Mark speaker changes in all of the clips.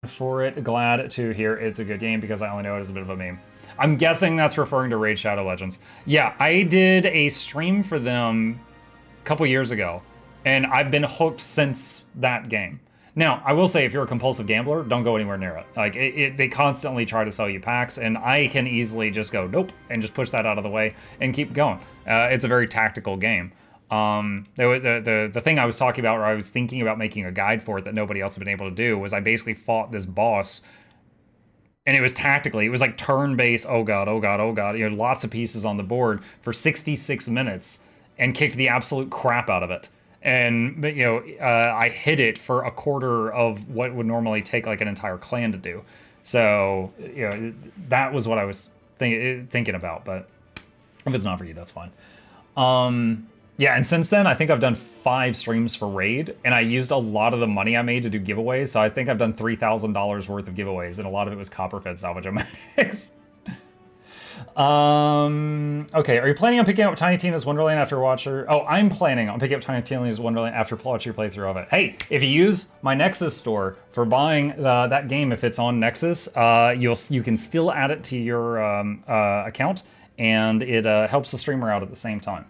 Speaker 1: for it. Glad to hear it's a good game because I only know it as a bit of a meme. I'm guessing that's referring to Raid Shadow Legends. Yeah, I did a stream for them a couple years ago, and I've been hooked since that game. Now, I will say, if you're a compulsive gambler, don't go anywhere near it. Like, they constantly try to sell you packs, and I can easily just go, nope, and just push that out of the way and keep going. It's a very tactical game. The thing I was talking about, or I was thinking about making a guide for it that nobody else had been able to do, was I basically fought this boss, and it was tactically, it was like turn-based, oh god, oh god, oh god, you know, lots of pieces on the board for 66 minutes, and kicked the absolute crap out of it. And, you know, I hit it for a quarter of what would normally take like an entire clan to do. So, you know, that was what I was thinking about. But if it's not for you, that's fine. Yeah, and since then, I think I've done 5 streams for Raid, and I used a lot of the money I made to do giveaways. So I think I've done $3,000 worth of giveaways, and a lot of it was Copperfed Salvage-O-Matics. Okay, are you planning on picking up Tiny Tina's Wonderland after watcher? Oh, I'm planning on picking up Tiny Tina's Wonderland after watching your playthrough of it. Hey, if you use my Nexus store for buying that game, if it's on Nexus, you can still add it to your account, and it helps the streamer out at the same time.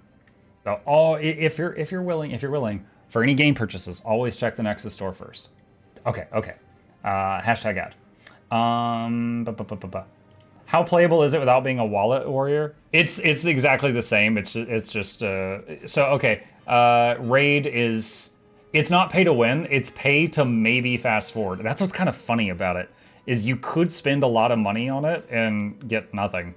Speaker 1: So, if you're willing for any game purchases, always check the Nexus store first. Okay. Hashtag ad. How playable is it without being a wallet warrior? It's exactly the same. It's just so okay. Raid is, it's not pay to win. It's pay to maybe fast forward. That's what's kind of funny about it, is you could spend a lot of money on it and get nothing,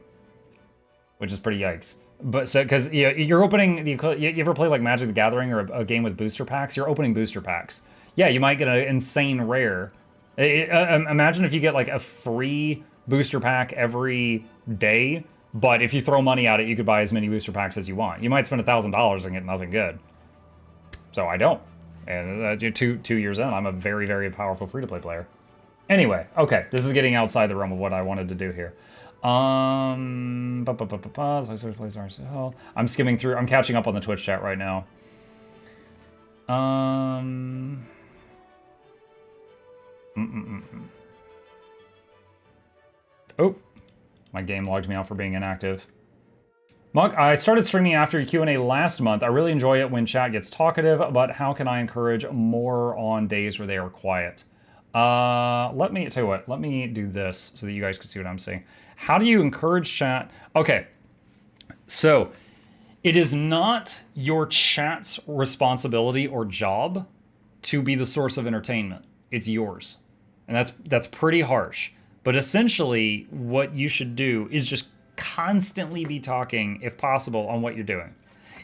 Speaker 1: which is pretty yikes. But so, because you're opening you ever play like Magic the Gathering or a game with booster packs? You're opening booster packs. Yeah, you might get an insane rare. Imagine if you get like a free booster pack every day, but if you throw money at it, you could buy as many booster packs as you want. You might spend $1,000 and get nothing good. So I don't. And 2 years in, I'm a very, very powerful free-to-play player. Anyway, okay, this is getting outside the realm of what I wanted to do here. I'm skimming through. I'm catching up on the Twitch chat right now. Oh, my game logged me out for being inactive. Monk, I started streaming after your Q&A last month. I really enjoy it when chat gets talkative, but how can I encourage more on days where they are quiet? Let me tell you what, let me do this so that you guys can see what I'm saying. How do you encourage chat? Okay, so it is not your chat's responsibility or job to be the source of entertainment. It's yours. And that's pretty harsh. But essentially, what you should do is just constantly be talking, if possible, on what you're doing.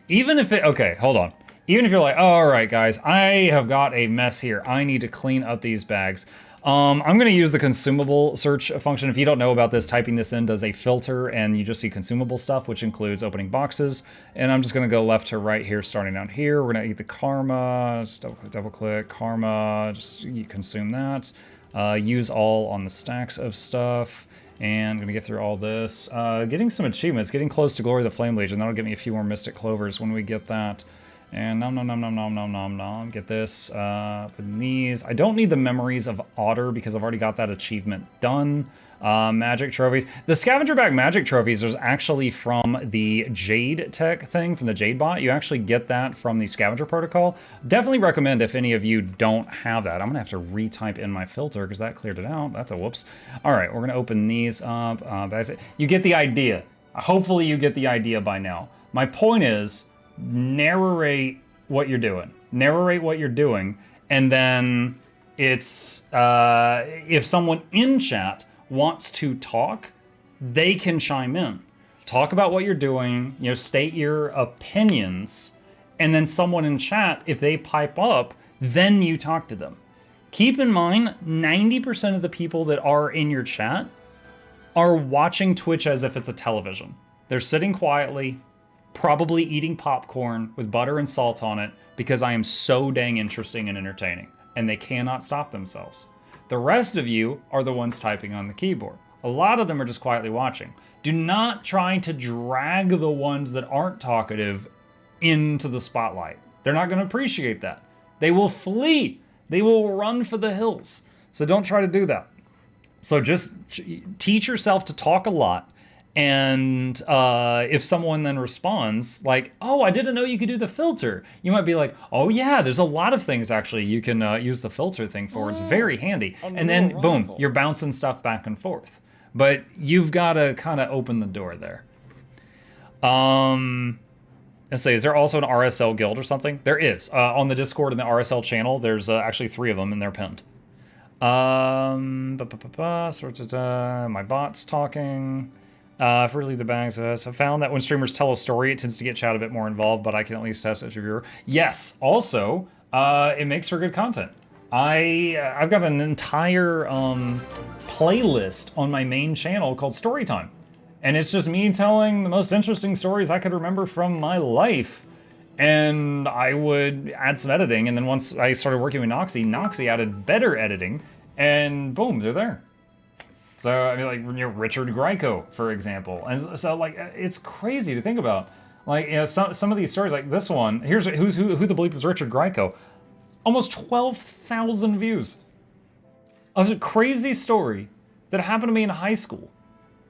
Speaker 1: Even if it, okay, hold on. Even if you're like, oh, all right, guys, I have got a mess here. I need to clean up these bags. I'm going to use the consumable search function. If you don't know about this, typing this in does a filter, and you just see consumable stuff, which includes opening boxes. And I'm just going to go left to right here, starting out here. We're going to eat the karma. Just double click karma. Just you consume that. Use all on the stacks of stuff. And I'm going to get through all this. Getting some achievements. Getting close to Glory of the Flame Legion. That'll get me a few more Mystic Clovers when we get that. And nom. Get this. With these. I don't need the Memories of Otter because I've already got that achievement done. Magic trophies. The scavenger bag magic trophies is actually from the Jade tech thing, from the Jade bot. You actually get that from the scavenger protocol. Definitely recommend if any of you don't have that. I'm gonna have to retype in my filter because that cleared it out. That's a whoops. All right, we're gonna open these up. You get the idea. Hopefully you get the idea by now. My point is, narrate what you're doing. Narrate what you're doing, and then it's if someone in chat wants to talk, they can chime in. Talk about what you're doing, you know, state your opinions, and then someone in chat, if they pipe up, then you talk to them. Keep in mind, 90% of the people that are in your chat are watching Twitch as if it's a television. They're sitting quietly, probably eating popcorn with butter and salt on it because I am so dang interesting and entertaining, and they cannot stop themselves. The rest of you are the ones typing on the keyboard. A lot of them are just quietly watching. Do not try to drag the ones that aren't talkative into the spotlight. They're not going to appreciate that. They will flee. They will run for the hills. So don't try to do that. So just teach yourself to talk a lot. And if someone then responds like, oh, I didn't know you could do the filter, you might be like, oh yeah, there's a lot of things actually you can use the filter thing for. It's very handy. And then boom, you're bouncing stuff back and forth. But you've got to kind of open the door there. Let's say, is there also an RSL guild or something? There is. On the Discord and the RSL channel, there's actually 3 of them and they're pinned. My bot's talking. If we leave the bags of us, I found that when streamers tell a story, it tends to get chat a bit more involved, but I can at least test it as a viewer. Yes, also, it makes for good content. I've got an entire playlist on my main channel called Storytime. And it's just me telling the most interesting stories I could remember from my life. And I would add some editing, and then once I started working with Noxie added better editing, and boom, they're there. So, I mean, like, Richard Grieco, for example. And so, like, it's crazy to think about. Like, some of these stories, like this one, who the bleep is Richard Grieco? Almost 12,000 views. Of a crazy story that happened to me in high school.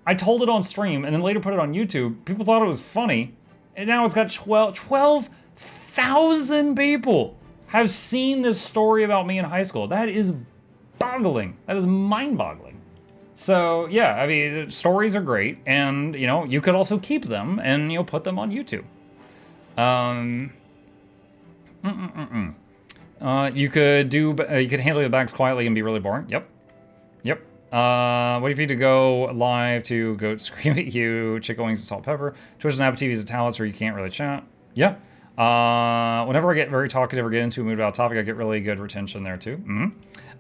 Speaker 1: I told it on stream, and then later put it on YouTube. People thought it was funny, and now it's got 12,000 people have seen this story about me in high school. That is boggling. That is mind-boggling. So yeah, I mean, stories are great, and you could also keep them and put them on YouTube. You could handle the bags quietly and be really boring. Yep. Wait for you to go live to go scream at you, chicken wings and salt pepper. Twitch and Apple TV is a talent where you can't really chat. Yeah. Whenever I get very talkative or get into a mood about a topic, I get really good retention there too.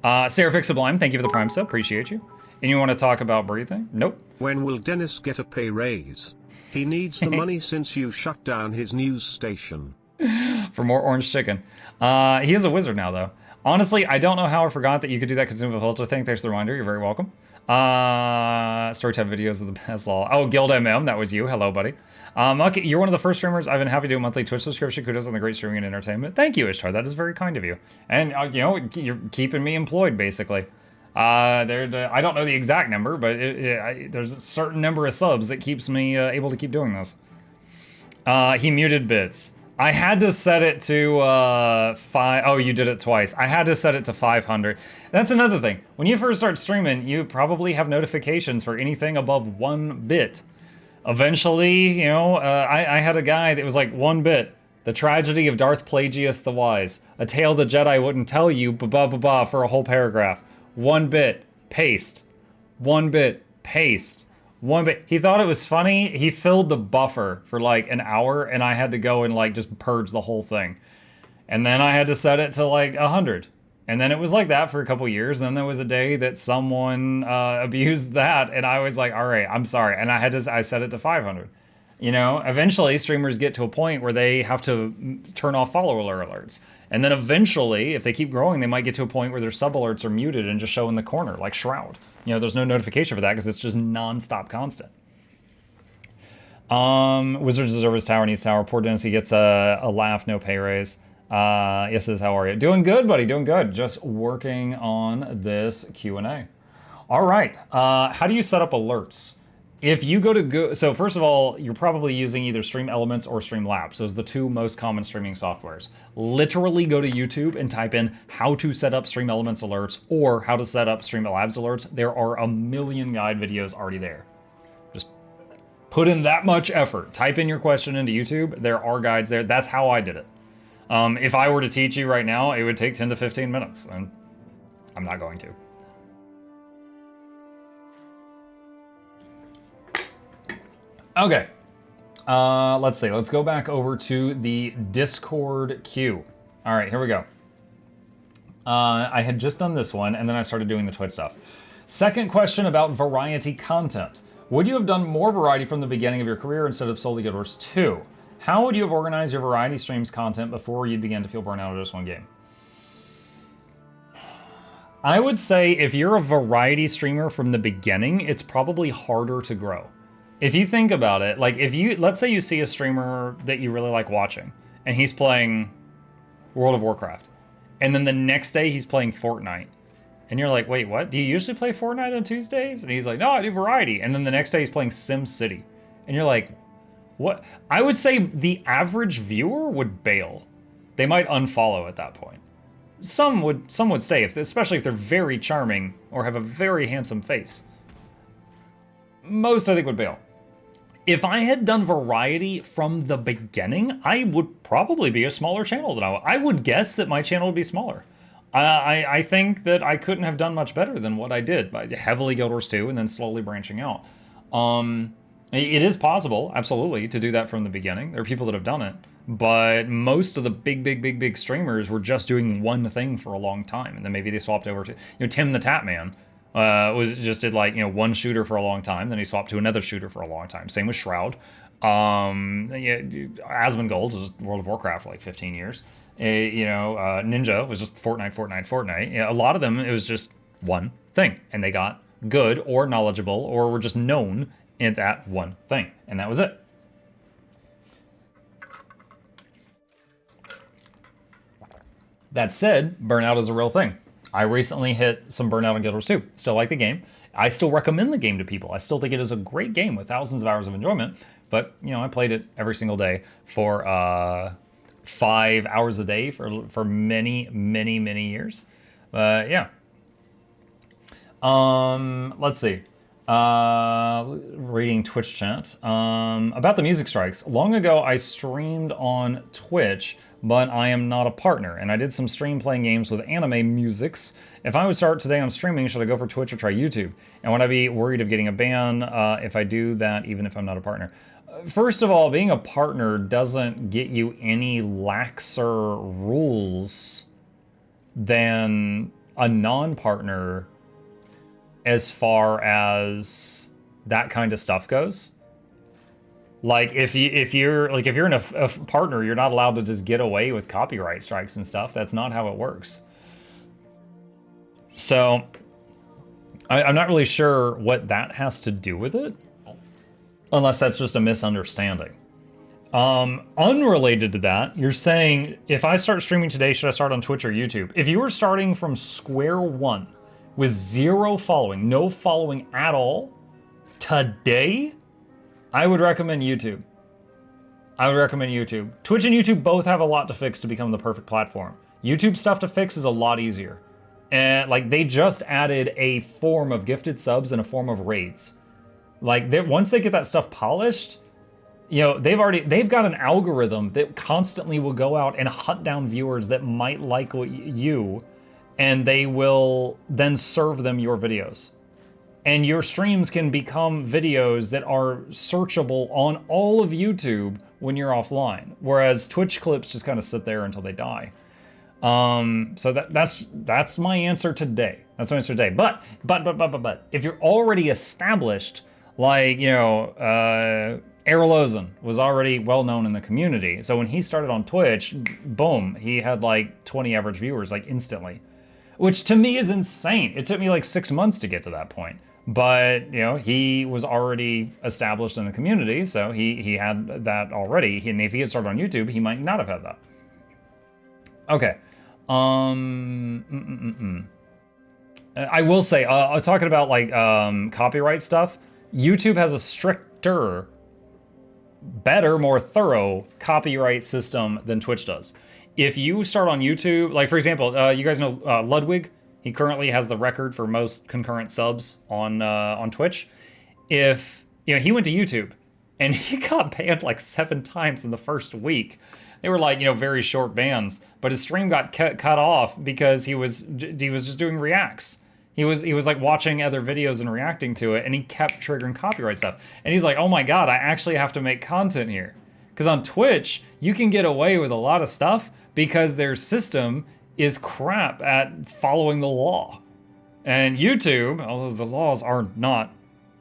Speaker 1: Seraphix Sublime, thank you for the Prime sub, appreciate you. And you want to talk about breathing? Nope.
Speaker 2: When will Dennis get a pay raise? He needs the money since you shut down his news station.
Speaker 1: For more orange chicken. He is a wizard now, though. Honestly, I don't know how I forgot that you could do that consumable filter thing. Thanks for the reminder. You're very welcome. Storytime videos are the best. Lol. Oh, Guild MM, that was you. Hello, buddy. Okay, you're one of the first streamers. I've been happy to do a monthly Twitch subscription. Kudos on the great streaming and entertainment. Thank you, Ishtar. That is very kind of you. And, you're keeping me employed, basically. I don't know the exact number, but there's a certain number of subs that keeps me able to keep doing this. He muted bits. I had to set it to 5. Oh, you did it twice. I had to set it to 500. That's another thing. When you first start streaming, you probably have notifications for anything above 1 bit. Eventually, I had a guy that was like 1 bit. The Tragedy of Darth Plagueis the Wise. A tale the Jedi wouldn't tell you, for a whole paragraph. 1 bit, paste. 1 bit, paste. 1 bit. He thought it was funny. He filled the buffer for like an hour, and I had to go and like just purge the whole thing. And then I had to set it to like 100. And then it was like that for a couple years. And then there was a day that someone abused that, and I was like, all right, I'm sorry. And I set it to 500. Eventually streamers get to a point where they have to turn off follower alerts. And then eventually, if they keep growing, they might get to a point where their sub alerts are muted and just show in the corner, like Shroud. There's no notification for that because it's just non-stop constant. Wizards deserve his tower, needs tower. Poor Dennis, he gets a laugh, no pay raise. Yes, says, how are you? Doing good, buddy, doing good. Just working on this Q&A. All right, how do you set up alerts? If you go to so first of all, you're probably using either Stream Elements or Streamlabs. Those are the 2 most common streaming softwares. Literally go to YouTube and type in how to set up Stream Elements alerts or how to set up Streamlabs alerts. There are a million guide videos already there. Just put in that much effort. Type in your question into YouTube. There are guides there. That's how I did it. If I were to teach you right now, it would take 10 to 15 minutes, and I'm not going to. Okay, let's see. Let's go back over to the Discord queue. All right, here we go. I had just done this one, and then I started doing the Twitch stuff. Second question about variety content. Would you have done more variety from the beginning of your career instead of solely Guild Wars 2? How would you have organized your variety streams content before you began to feel burnout of just one game? I would say if you're a variety streamer from the beginning, it's probably harder to grow. If you think about it, like let's say you see a streamer that you really like watching, and he's playing World of Warcraft, and then the next day he's playing Fortnite. And you're like, wait, what? Do you usually play Fortnite on Tuesdays? And he's like, no, I do variety. And then the next day he's playing Sim City. And you're like, what? I would say the average viewer would bail. They might unfollow at that point. Some would stay, especially if they're very charming or have a very handsome face. Most, I think, would bail. If I had done variety from the beginning, I would probably be a smaller channel than I would guess that my channel would be smaller. I think that I couldn't have done much better than what I did by heavily Guild Wars 2 and then slowly branching out. It is possible, absolutely, to do that from the beginning. There are people that have done it, but most of the big streamers were just doing one thing for a long time, and then maybe they swapped over to, Tim the Tap Man did like, one shooter for a long time, then he swapped to another shooter for a long time. Same with Shroud. Asmongold was World of Warcraft for like 15 years. Ninja was just Fortnite. A lot of them, it was just one thing, and they got good or knowledgeable or were just known in that one thing, and that was it. That said, burnout is a real thing. I recently hit some burnout on Guild Wars 2. Still like the game. I still recommend the game to people. I still think it is a great game with thousands of hours of enjoyment, but I played it every single day for 5 hours a day for many years. Yeah. Let's see. Reading Twitch chat. About the music strikes. Long ago, I streamed on Twitch, but I am not a partner, and I did some stream playing games with anime musics. If I would start today on streaming, should I go for Twitch or try YouTube? And would I be worried of getting a ban if I do that, even if I'm not a partner? First of all, being a partner doesn't get you any laxer rules than a non-partner as far as that kind of stuff goes. Like if you're in a partner, you're not allowed to just get away with copyright strikes and stuff. That's not how it works. So I'm not really sure what that has to do with it, unless that's just a misunderstanding. Unrelated to that, you're saying, if I start streaming today, should I start on Twitch or YouTube? If you were starting from square one with zero following, no following at all, today, I would recommend YouTube. Twitch and YouTube both have a lot to fix to become the perfect platform. YouTube stuff to fix is a lot easier. And they just added a form of gifted subs and a form of raids. Once they get that stuff polished, they've got an algorithm that constantly will go out and hunt down viewers that might like you, and they will then serve them your videos. And your streams can become videos that are searchable on all of YouTube when you're offline, whereas Twitch clips just kind of sit there until they die. So that's my answer today. But if you're already established, Arenanet was already well known in the community. So when he started on Twitch, boom, he had 20 average viewers instantly, which to me is insane. It took me 6 months to get to that point. But, he was already established in the community, so he had that already. And if he had started on YouTube, he might not have had that. Okay. I will say, talking about copyright stuff, YouTube has a stricter, better, more thorough copyright system than Twitch does. If you start on YouTube, for example, you guys know Ludwig? He currently has the record for most concurrent subs on Twitch. If he went to YouTube and he got banned 7 times in the first week. They were very short bans, but his stream got cut off because he was just doing reacts. He was watching other videos and reacting to it, and he kept triggering copyright stuff. And he's like, oh my god, I actually have to make content here. Because on Twitch, you can get away with a lot of stuff because their system is crap at following the law. And YouTube, although the laws are not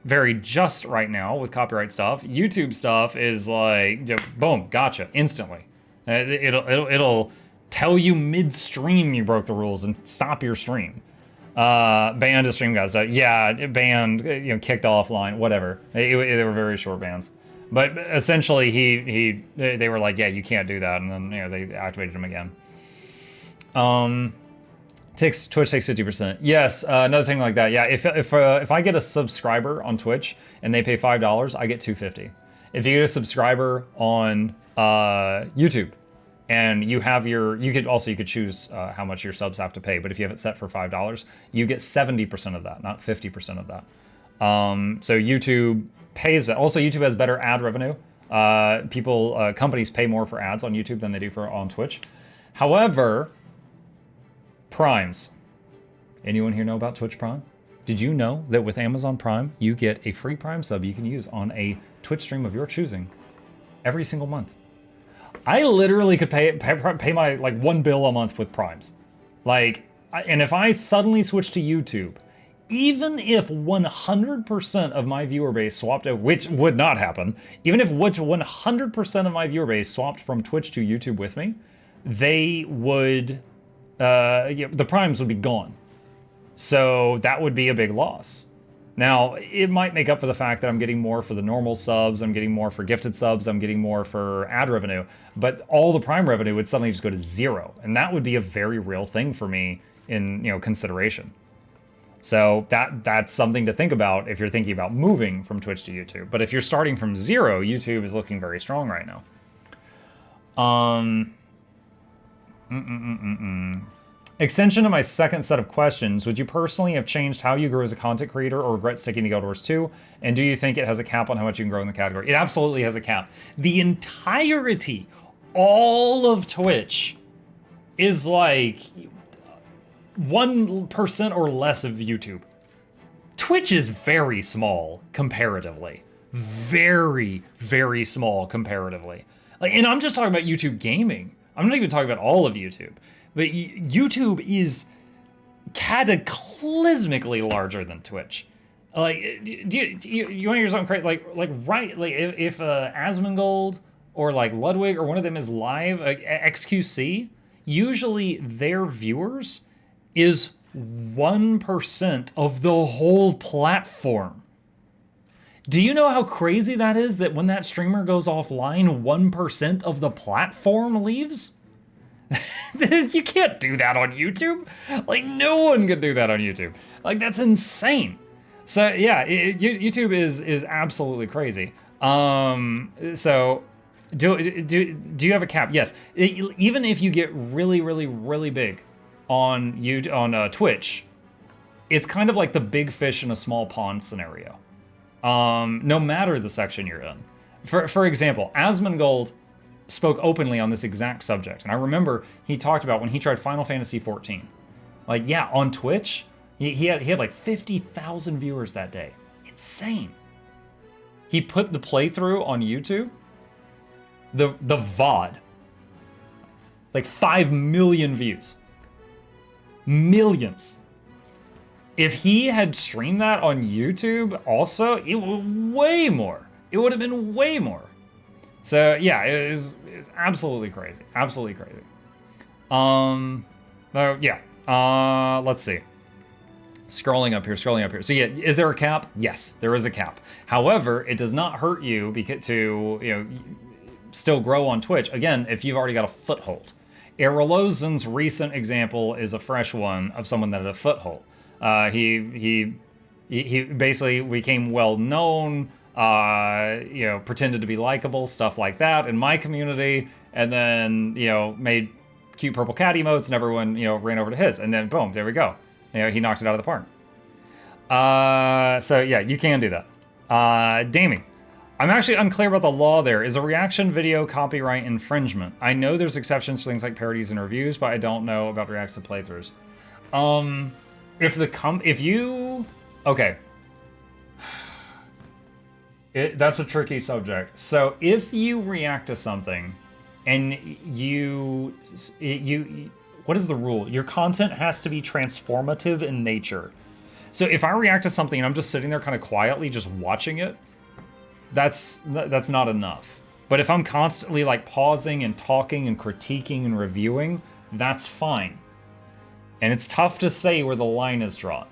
Speaker 1: very just right now with copyright stuff, YouTube stuff is boom, gotcha, instantly. It'll tell you midstream you broke the rules and stop your stream. Banned a stream guys. Yeah, banned, kicked offline, whatever. They were very short bans. But essentially they were like, yeah, you can't do that, and then they activated him again. Twitch takes 50%. Yes, another thing like that. Yeah, if I get a subscriber on Twitch and they pay $5, I get $2.50. If you get a subscriber on YouTube and you have you could choose how much your subs have to pay. But if you have it set for $5, you get 70% of that, not 50% of that. So YouTube pays, also YouTube has better ad revenue. Companies pay more for ads on YouTube than they do on Twitch. However, Primes. Anyone here know about Twitch Prime? Did you know that with Amazon Prime, you get a free Prime sub you can use on a Twitch stream of your choosing every single month? I literally could pay my like $1 a month with Primes. And if I suddenly switch to YouTube, even if 100% of my viewer base swapped over, which would not happen, even if 100% of my viewer base swapped from Twitch to YouTube with me, they would, the Primes would be gone. So that would be a big loss. Now, it might make up for the fact that I'm getting more for the normal subs, I'm getting more for gifted subs, I'm getting more for ad revenue, but all the Prime revenue would suddenly just go to zero. And that would be a very real thing for me in, consideration. So that's something to think about if you're thinking about moving from Twitch to YouTube. But if you're starting from zero, YouTube is looking very strong right now. Extension to my second set of questions, would you personally have changed how you grew as a content creator or regret sticking to Guild Wars 2? And do you think it has a cap on how much you can grow in the category? It absolutely has a cap. The entirety, all of Twitch is like 1% or less of YouTube. Twitch is very small comparatively. Very, very small comparatively. And I'm just talking about YouTube gaming. I'm not even talking about all of YouTube. But YouTube is cataclysmically larger than Twitch. Do you want to hear something crazy? If Asmongold or like Ludwig or one of them is live, XQC, usually their viewers is 1% of the whole platform. Do you know how crazy that is, that when that streamer goes offline, 1% of the platform leaves? You can't do that on YouTube. No one can do that on YouTube. That's insane. So yeah, YouTube is absolutely crazy. So do you have a cap? Yes. Even if you get really, really, really big on Twitch, it's kind of like the big fish in a small pond scenario. No matter the section you're in. For example, Asmongold spoke openly on this exact subject. And I remember he talked about when he tried Final Fantasy XIV. On Twitch, he had like 50,000 viewers that day. Insane. He put the playthrough on YouTube. The VOD. It's like 5 million views. Millions. If he had streamed that on YouTube also, it would way more. It would have been way more. So yeah, it is absolutely crazy. Absolutely crazy. Let's see. Scrolling up here. So yeah, is there a cap? Yes, there is a cap. However, it does not hurt you to still grow on Twitch. Again, if you've already got a foothold. Erolozen's recent example is a fresh one of someone that had a foothold. He basically became well known. Pretended to be likable, stuff like that in my community, and then, made cute purple cat emotes, and everyone, ran over to his, and then boom, there we go. He knocked it out of the park. So yeah, you can do that. Daming. I'm actually unclear about the law there. Is a reaction video copyright infringement? I know there's exceptions for things like parodies and reviews, but I don't know about reacts to playthroughs. Okay. That's a tricky subject. So if you react to something and what is the rule? Your content has to be transformative in nature. So if I react to something and I'm just sitting there kind of quietly just watching it, that's not enough. But if I'm constantly pausing and talking and critiquing and reviewing, that's fine. And it's tough to say where the line is drawn.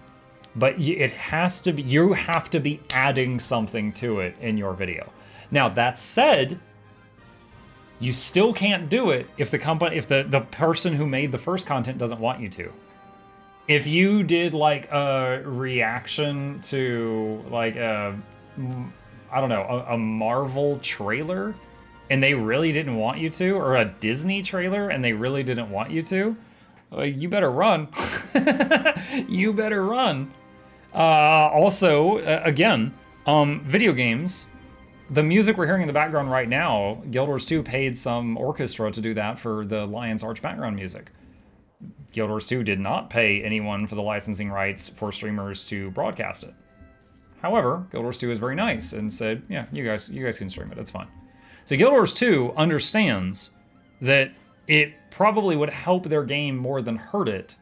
Speaker 1: But you have to be adding something to it in your video. Now, that said, you still can't do it if the person who made the first content doesn't want you to. if you did like a reaction to like I don't know, a Marvel trailer and they really didn't want you to, or a Disney trailer and they really didn't want you to, you better run. You better run. Also, again, video games, the music we're hearing in the background right now, Guild Wars 2 paid some orchestra to do that for the Lion's Arch background music. Guild Wars 2 did not pay anyone for the licensing rights for streamers to broadcast it. However, Guild Wars 2 is very nice and said, yeah, you guys can stream it, it's fine. So Guild Wars 2 understands that it probably would help their game more than hurt it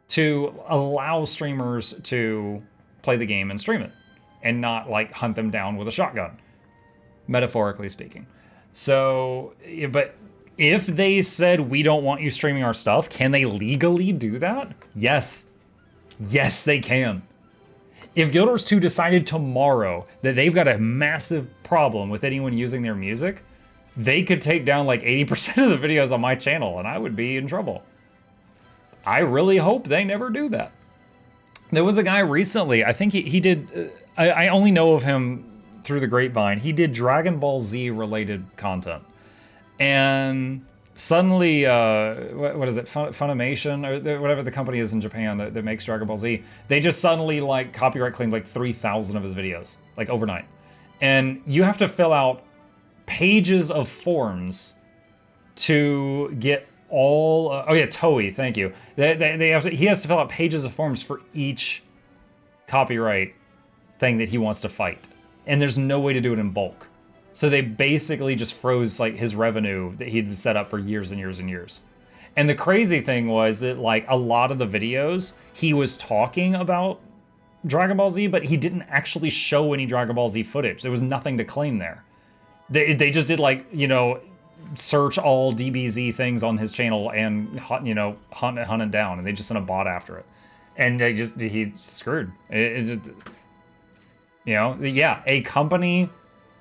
Speaker 1: to allow streamers to play the game and stream it and not like hunt them down with a shotgun, metaphorically speaking. So, but if they said, we don't want you streaming our stuff, can they legally do that? Yes. Yes, they can. If Guild Wars 2 decided tomorrow that they've got a massive problem with anyone using their music, they could take down like 80% of the videos on my channel and I would be in trouble. I really hope they never do that. There was a guy recently, I think he did, I only know of him through the grapevine. He did Dragon Ball Z related content. And suddenly, what is it, Funimation, or whatever the company is in Japan that makes Dragon Ball Z, they just suddenly like copyright claimed like 3,000 of his videos, like overnight. And you have to fill out pages of forms to get all, oh yeah, Toei, thank you. They have to, he has to fill out pages of forms for each copyright thing that he wants to fight. And there's no way to do it in bulk. So they basically just froze like his revenue that he'd set up for years and years and years. And the crazy thing was that like a lot of the videos, he was talking about Dragon Ball Z, but he didn't actually show any Dragon Ball Z footage. There was nothing to claim there. They just did like, you know, search all DBZ things on his channel and, you know, hunt it down. And they just sent a bot after it. And he screwed. It's just, you know, yeah, a company,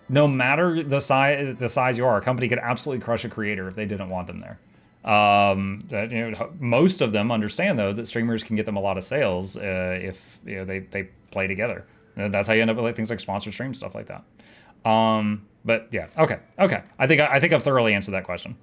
Speaker 1: no matter the size you are, a company could absolutely crush a creator if they didn't want them there. That, you know, most of them understand though that streamers can get them a lot of sales if, you know, they play together. And that's how you end up with like things like sponsored streams, stuff like that. But yeah, okay. I think I've thoroughly answered that question.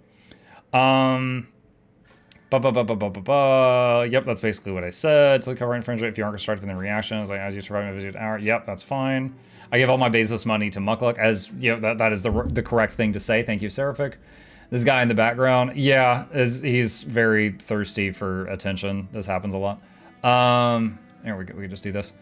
Speaker 1: Yep, that's basically what I said. So cover infringement if you aren't constructive in the reactions, like as you survive a visit hour. Yep, that's fine. I give all my Bezos money to Mukluk, as you know, that is the correct thing to say. Thank you, Seraphic. This guy in the background, yeah, he's very thirsty for attention. This happens a lot. There we go. We can just do this.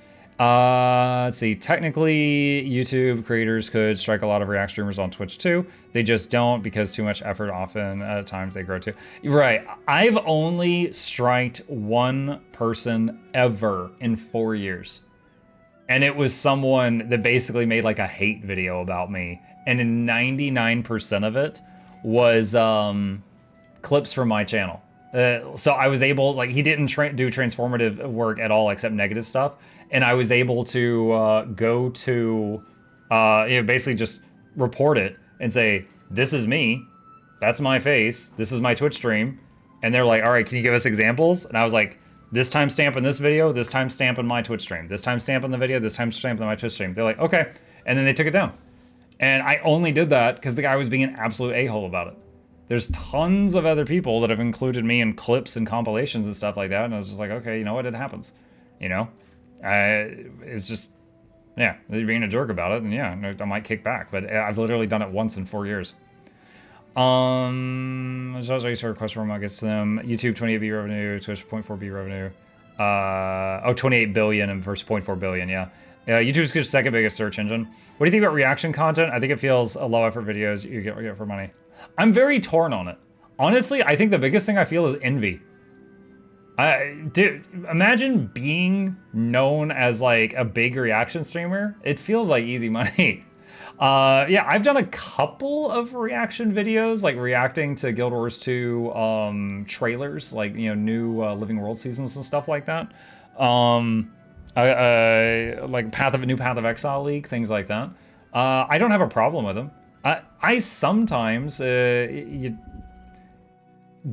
Speaker 1: Let's see. Technically, YouTube creators could strike a lot of React streamers on Twitch too. They just don't because too much effort. Often at times they grow too. Right. I've only striked one person ever in 4 years. And it was someone that basically made like a hate video about me. And in 99% of it was clips from my channel. So I was able, like, he didn't do transformative work at all except negative stuff. And I was able to go to, you know, basically just report it and say, this is me, that's my face, this is my Twitch stream. And they're like, all right, can you give us examples? And I was like, this timestamp in this video, this timestamp in my Twitch stream, this timestamp in the video, this timestamp in my Twitch stream. They're like, okay. And then they took it down. And I only did that because the guy was being an absolute a-hole about it. There's tons of other people that have included me in clips and compilations and stuff like that. And I was just like, okay, you know what? It happens. You know? It's just, yeah, they're being a jerk about it. And yeah, I might kick back. But I've literally done it once in 4 years. There's also a request from gets them. YouTube 28B revenue, Twitch 0.4B revenue. 28 billion and versus 0.4 billion, yeah. YouTube's the second biggest search engine. What do you think about reaction content? I think it feels a low effort videos you get for money. I'm very torn on it. Honestly, I think the biggest thing I feel is envy. Dude, imagine being known as like a big reaction streamer. It feels like easy money. Yeah, I've done a couple of reaction videos, like reacting to Guild Wars 2 trailers, like, you know, new Living World seasons and stuff like that. Like new Path of Exile League, things like that. I don't have a problem with them. I sometimes,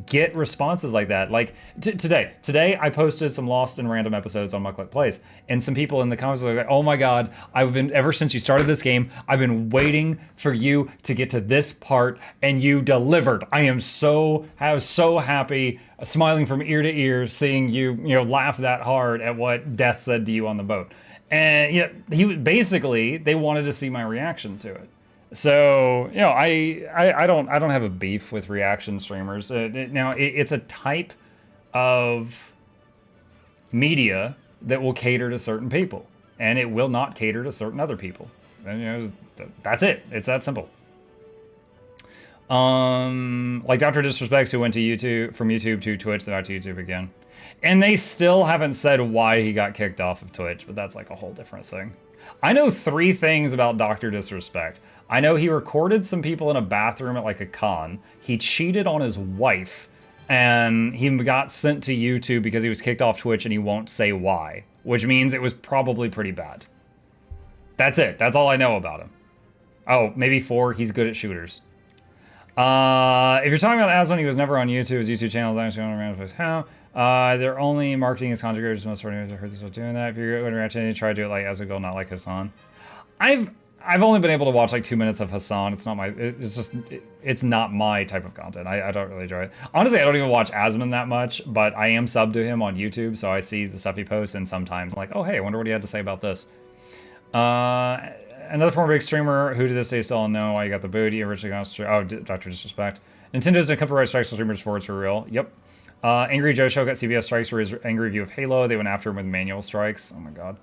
Speaker 1: get responses like that. Like today I posted some lost and random episodes on Mucklet Plays, and some people in the comments were like, oh my god, ever since you started this game, I've been waiting for you to get to this part, and you delivered. I was so happy, smiling from ear to ear, seeing you laugh that hard at what Death said to you on the boat. And they wanted to see my reaction to it. So, I don't have a beef with reaction streamers. It's a type of media that will cater to certain people, and it will not cater to certain other people. And that's it. It's that simple. Like Dr. Disrespects, who went to YouTube from YouTube to Twitch, then back to YouTube again. And they still haven't said why he got kicked off of Twitch, but that's like a whole different thing. I know 3 things about Dr. Disrespect. I know he recorded some people in a bathroom at like a con. He cheated on his wife, and he got sent to YouTube because he was kicked off Twitch and he won't say why, which means it was probably pretty bad. That's it. That's all I know about him. Oh, maybe 4. He's good at shooters. If you're talking about Asmongold, he was never on YouTube. His YouTube channel is actually on a random place. How? They're only marketing his content creators. Most foreigners have heard themselves doing that. If you're going to react, try to do it like Asmongold, not like Hassan. I've only been able to watch like 2 minutes of Hassan. It's not my. It's not my type of content. I don't really enjoy it. Honestly, I don't even watch Asmon that much, but I am subbed to him on YouTube, so I see the stuff he posts, and sometimes I'm like, oh hey, I wonder what he had to say about this. Another former big streamer who to this day still don't know why you got the booty originally got Dr. Disrespect. Nintendo's a couple of strikes for streamers for it's for real. Yep. Angry Joe Show got CBS strikes for his angry review of Halo. They went after him with manual strikes. Oh my god.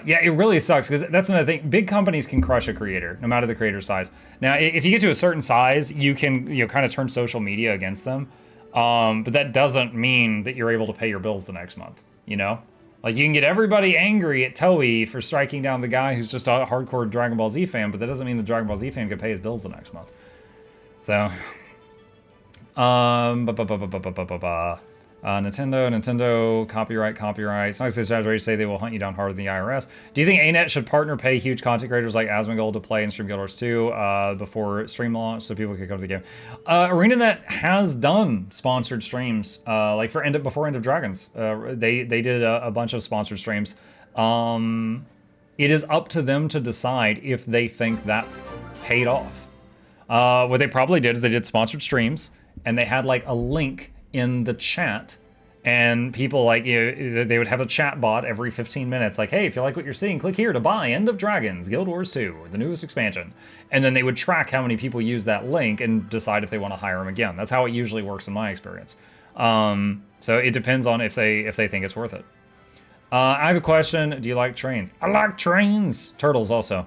Speaker 1: Yeah, it really sucks because that's another thing. Big companies can crush a creator, no matter the creator's size. Now, if you get to a certain size, you can kind of turn social media against them. But that doesn't mean that you're able to pay your bills the next month. Like you can get everybody angry at Toei for striking down the guy who's just a hardcore Dragon Ball Z fan, but that doesn't mean the Dragon Ball Z fan can pay his bills the next month. So, Nintendo, copyright. It's not exaggerated to say they will hunt you down harder than the IRS. Do you think Arenanet should partner pay huge content creators like Asmongold to play and stream Guild Wars 2 before stream launch so people can come to the game? Arenanet has done sponsored streams, like before End of Dragons. They did a bunch of sponsored streams. It is up to them to decide if they think that paid off. What they probably did is they did sponsored streams, and they had like a link in the chat, and people they would have a chat bot every 15 minutes like, hey, if you like what you're seeing, click here to buy End of Dragons, Guild Wars 2, the newest expansion. And then they would track how many people use that link and decide if they want to hire them again. That's how it usually works in my experience. So it depends on if they think it's worth it. I have a question. Do you like trains? I like trains. Turtles also.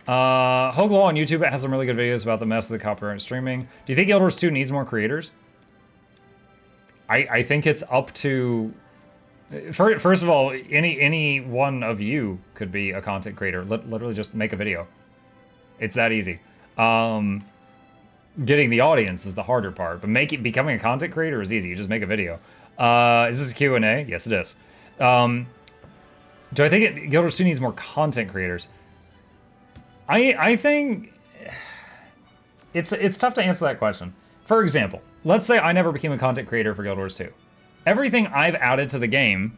Speaker 1: Hoglaw on YouTube has some really good videos about the mess of the copyright streaming. Do you think Guild Wars 2 needs more creators? I think it's up to... First of all, any one of you could be a content creator. Literally just make a video. It's that easy. Getting the audience is the harder part, but becoming a content creator is easy. You just make a video. Is this a Q&A? Yes, it is. Do I think Guild Wars 2 needs more content creators? I think it's tough to answer that question. For example, let's say I never became a content creator for Guild Wars 2. Everything I've added to the game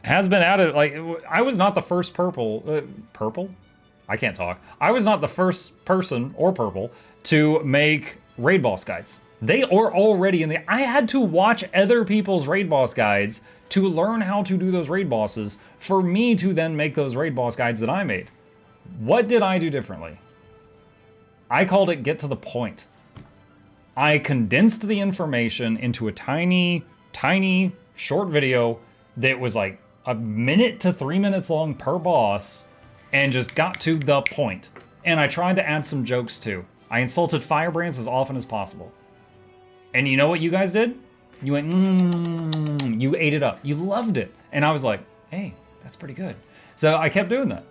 Speaker 1: has been added. Like, I was not the first purple? I can't talk. I was not the first person or purple to make raid boss guides. They are already in the... I had to watch other people's raid boss guides to learn how to do those raid bosses for me to then make those raid boss guides that I made. What did I do differently? I called it get to the point. I condensed the information into a tiny short video that was like a minute to 3 minutes long per boss and just got to the point. And I tried to add some jokes too. I insulted firebrands as often as possible. And you know what you guys did? You went, you ate it up. You loved it. And I was like, hey, that's pretty good. So I kept doing that.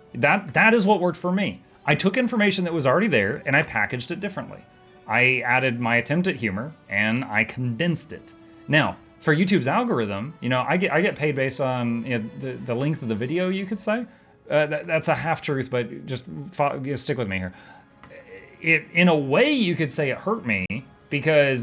Speaker 1: That is what worked for me. I took information that was already there and I packaged it differently. I added my attempt at humor and I condensed it. Now, for YouTube's algorithm, I get paid based on the length of the video, you could say. That's a half truth, but just stick with me here. In a way, you could say it hurt me because